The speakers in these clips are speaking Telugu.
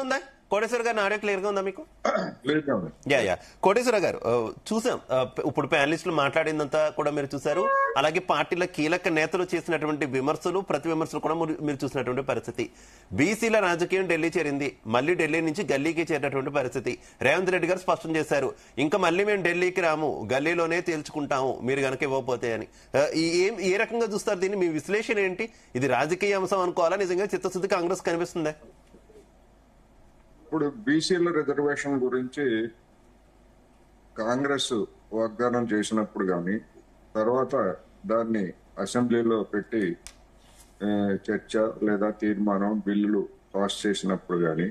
ఉందా కోటేశ్వర గారు ఆడియో క్లియర్ గా ఉందా మీకు? యా కోటేశ్వర గారు చూసాం, ఇప్పుడు ప్యానలిస్టులు మాట్లాడిందంతా కూడా మీరు చూసారు. అలాగే పార్టీల కీలక నేతలు చేసినటువంటి విమర్శలు, ప్రతి విమర్శలు కూడా మీరు చూసినటువంటి పరిస్థితి. బీసీల రాజకీయం ఢిల్లీ చేరింది, మళ్ళీ ఢిల్లీ నుంచి గల్లీకి చేరినటువంటి పరిస్థితి. రేవంత్ రెడ్డి గారు స్పష్టం చేశారు, ఇంకా మళ్ళీ మేము ఢిల్లీకి రాము, గల్లీలోనే తేల్చుకుంటాము మీరు గనక ఇవ్వకపోతే అని. ఏ రకంగా చూస్తారు దీన్ని? మీ విశ్లేషణ ఏంటి? ఇది రాజకీయ అంశం అనుకోవాలా, నిజంగా చిత్తశుద్ధి కాంగ్రెస్ కనిపిస్తుందా? ఇప్పుడు బీసీల రిజర్వేషన్ గురించి కాంగ్రెస్ వాగ్దానం చేసినప్పుడు కానీ, తర్వాత దాన్ని అసెంబ్లీలో పెట్టి చర్చ లేదా తీర్మానం బిల్లులు పాస్ చేసినప్పుడు కానీ,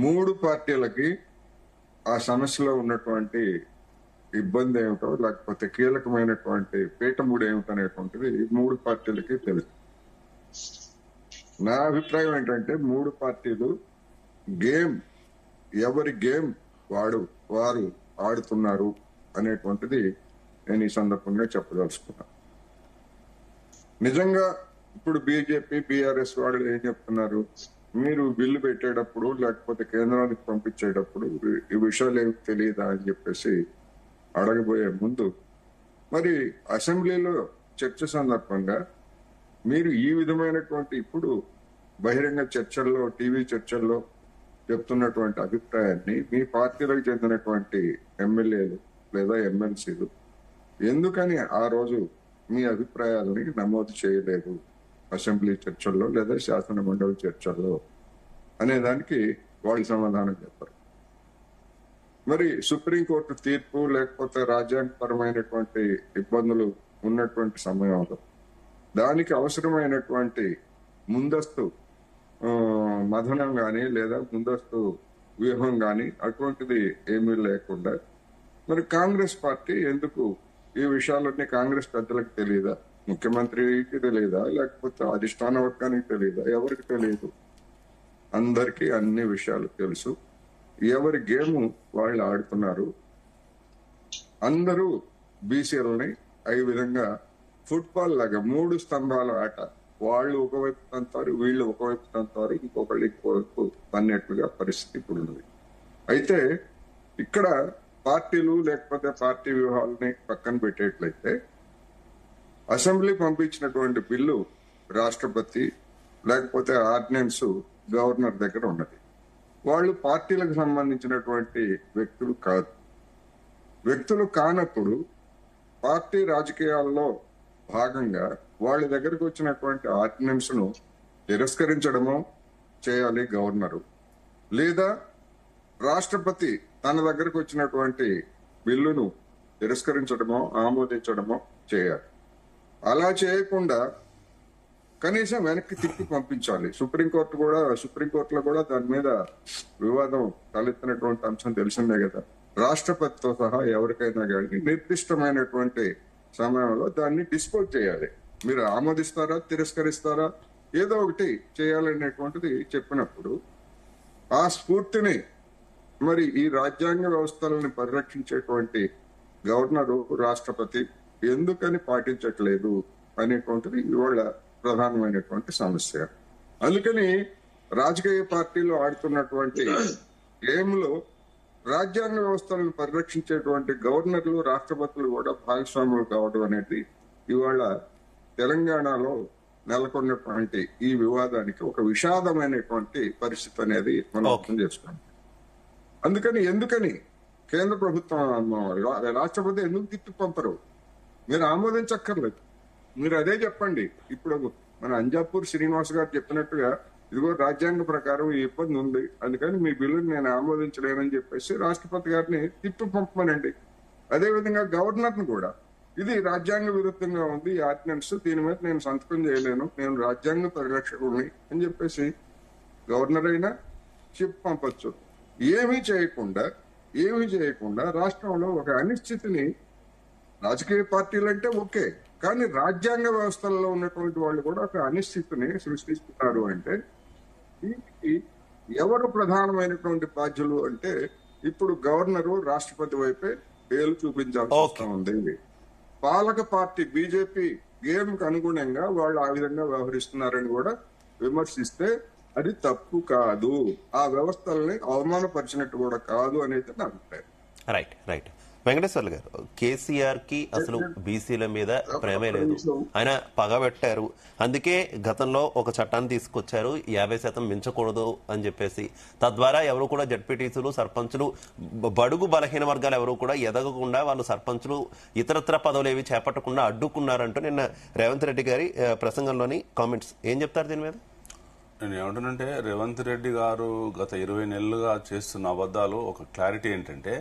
మూడు పార్టీలకి ఆ సమస్యలో ఉన్నటువంటి ఇబ్బంది ఏమిటో, లేకపోతే కీలకమైనటువంటి పీఠముడు ఏమిటనేటువంటిది మూడు పార్టీలకి తెలుసు. నా అభిప్రాయం ఏంటంటే, మూడు పార్టీలు ఎవరి గేమ్ వారు ఆడుతున్నారు అనేటువంటిది నేను ఈ సందర్భంగా చెప్పదలుచుకున్నా. నిజంగా ఇప్పుడు బీజేపీ, బీఆర్ఎస్ వాళ్ళు ఏం చెప్తున్నారు, మీరు బిల్లు పెట్టేటప్పుడు లేకపోతే కేంద్రానికి పంపించేటప్పుడు ఈ విషయాలు ఏమి తెలియదా అని చెప్పేసి అడగబోయే ముందు, మరి అసెంబ్లీలో చర్చ సందర్భంగా మీరు ఈ విధమైనటువంటి ఇప్పుడు బహిరంగ చర్చల్లో, టీవీ చర్చల్లో చెప్తున్నటువంటి అభిప్రాయాన్ని మీ పార్టీలకు చెందినటువంటి ఎమ్మెల్యేలు లేదా ఎమ్మెల్సీలు ఎందుకని ఆ రోజు మీ అభిప్రాయాలని నమోదు చేయలేదు అసెంబ్లీ చర్చల్లో లేదా శాసన మండలి చర్చల్లో అనే దానికి వాళ్ళు సమాధానం చెప్పారు. మరి సుప్రీంకోర్టు తీర్పు లేకపోతే రాజ్యాంగపరమైనటువంటి ఇబ్బందులు ఉన్నటువంటి సమయంలో దానికి అవసరమైనటువంటి ముందస్తు మథనం గాని లేదా ముందస్తు వ్యూహం గాని అటువంటిది ఏమీ లేకుండా, మరి కాంగ్రెస్ పార్టీ ఎందుకు ఈ విషయాలన్నీ కాంగ్రెస్ పెద్దలకు తెలియదా, ముఖ్యమంత్రికి తెలియదా, లేకపోతే అధిష్టాన వర్గానికి తెలియదా? ఎవరికి తెలియదు? అందరికీ అన్ని విషయాలు తెలుసు. ఎవరి గేమ్ వాళ్ళు ఆడుతున్నారు. అందరూ బీసీలని ఈ విధంగా ఫుట్బాల్ లాగా మూడు స్తంభాల ఆట, వాళ్ళు ఒకవైపు తంతారు, వీళ్ళు ఒకవైపు తంతారు, ఇంకొకళ్ళు ఇంకోవైపు తన్నట్టుగా పరిస్థితి ఇప్పుడు ఉంది. అయితే ఇక్కడ పార్టీలు లేకపోతే పార్టీ వ్యూహాలని పక్కన పెట్టేట్లయితే, అసెంబ్లీ పంపించినటువంటి బిల్లు రాష్ట్రపతి లేకపోతే ఆర్డినెన్స్ గవర్నర్ దగ్గర ఉన్నది. వాళ్ళు పార్టీలకు సంబంధించినటువంటి వ్యక్తులు కాదు. వ్యక్తులు కానప్పుడు పార్టీ రాజకీయాల్లో భాగంగా వాళ్ళ దగ్గరకు వచ్చినటువంటి ఆర్డినెన్స్ ను తిరస్కరించడమో చేయాలి గవర్నరు, లేదా రాష్ట్రపతి తన దగ్గరకు వచ్చినటువంటి బిల్లును తిరస్కరించడమో ఆమోదించడమో చేయాలి. అలా చేయకుండా కనీసం వెనక్కి తిప్పి పంపించాలి. సుప్రీంకోర్టులో కూడా దాని మీద వివాదం తలెత్తినటువంటి అంశం తెలిసిందే కదా. రాష్ట్రపతితో సహా ఎవరికైనా కానీ నిర్దిష్టమైనటువంటి సమయంలో దాన్ని డిస్పోజ్ చేయాలి. మీరు ఆమోదిస్తారా, తిరస్కరిస్తారా, ఏదో ఒకటి చేయాలనేటువంటిది చెప్పినప్పుడు ఆ స్ఫూర్తిని మరి ఈ రాజ్యాంగ వ్యవస్థలను పరిరక్షించేటువంటి గవర్నరు, రాష్ట్రపతి ఎందుకని పాటించట్లేదు అనేటువంటిది ఇవాళ ప్రధానమైనటువంటి సమస్య. అందుకని రాజకీయ పార్టీలు ఆడుతున్నటువంటి గేమ్లో రాజ్యాంగ వ్యవస్థలను పరిరక్షించేటువంటి గవర్నర్లు, రాష్ట్రపతులు కూడా భాగస్వాములు కావడం అనేది ఇవాళ తెలంగాణలో నెలకొన్నటువంటి ఈ వివాదానికి ఒక విషాదమైనటువంటి పరిస్థితి అనేది మనం అర్థం చేసుకోండి. ఎందుకని కేంద్ర ప్రభుత్వం రాష్ట్రపతి ఎందుకు తిప్పి పంపరు? మీరు ఆమోదించక్కర్లేదు, మీరు అదే చెప్పండి. ఇప్పుడు మన అంజాపూర్ శ్రీనివాస్ గారు చెప్పినట్టుగా, ఇదిగో రాజ్యాంగ ప్రకారం ఈ ఇబ్బంది ఉంది, అందుకని మీ బిల్లుని నేను ఆమోదించలేనని చెప్పేసి రాష్ట్రపతి గారిని తిప్పి పంపమనండి. అదేవిధంగా గవర్నర్ను కూడా, ఇది రాజ్యాంగ విరుద్ధంగా ఉంది ఈ ఆర్డినెన్స్, దీని మీద నేను సంతకం చేయలేను, నేను రాజ్యాంగ పరిరక్షకుడిని అని చెప్పేసి గవర్నర్ అయినా చెప్పి పంపొచ్చు. ఏమీ చేయకుండా రాష్ట్రంలో ఒక అనిశ్చితిని, రాజకీయ పార్టీలు అంటే ఓకే, కానీ రాజ్యాంగ వ్యవస్థల్లో ఉన్నటువంటి వాళ్ళు కూడా ఒక అనిశ్చితిని సృష్టిస్తున్నారు. అంటే దీనికి ఎవరు ప్రధానమైనటువంటి బాధ్యులు అంటే, ఇప్పుడు గవర్నరు, రాష్ట్రపతి వైపే వేలు చూపించాల్సి వస్తా ఉంది. పాలక పార్టీ బీజేపీ గేమ్ కు అనుగుణంగా వాళ్ళు ఆ విధంగా వ్యవహరిస్తున్నారని కూడా విమర్శిస్తే అది తప్పు కాదు, ఆ వ్యవస్థల్ని అవమానపరిచినట్టు కూడా కాదు అనేది నా అభిప్రాయం. Right right. వెంకటేశ్వర్లు గారు, కేసీఆర్ కి అసలు బీసీల మీద ప్రేమే లేదు, ఆయన పగబెట్టారు. అందుకే గతంలో ఒక చట్టాన్ని తీసుకొచ్చారు 50% మించకూడదు అని చెప్పేసి. తద్వారా ఎవరు కూడా జడ్పీటీసీలు, సర్పంచులు, బడుగు బలహీన వర్గాలు ఎవరు కూడా ఎదగకుండా వాళ్ళు సర్పంచులు ఇతరత్ర పదవులు ఏవి చేపట్టకుండా అడ్డుకున్నారంటూ నిన్న రేవంత్ రెడ్డి గారి ప్రసంగంలోని కామెంట్స్. ఏం చెప్తారు దీని మీద? నేను ఏమంటానంటే, రేవంత్ రెడ్డి గారు గత 20 నెలలుగా చేస్తున్న అబద్ధాలు ఒక క్లారిటీ ఏంటంటే,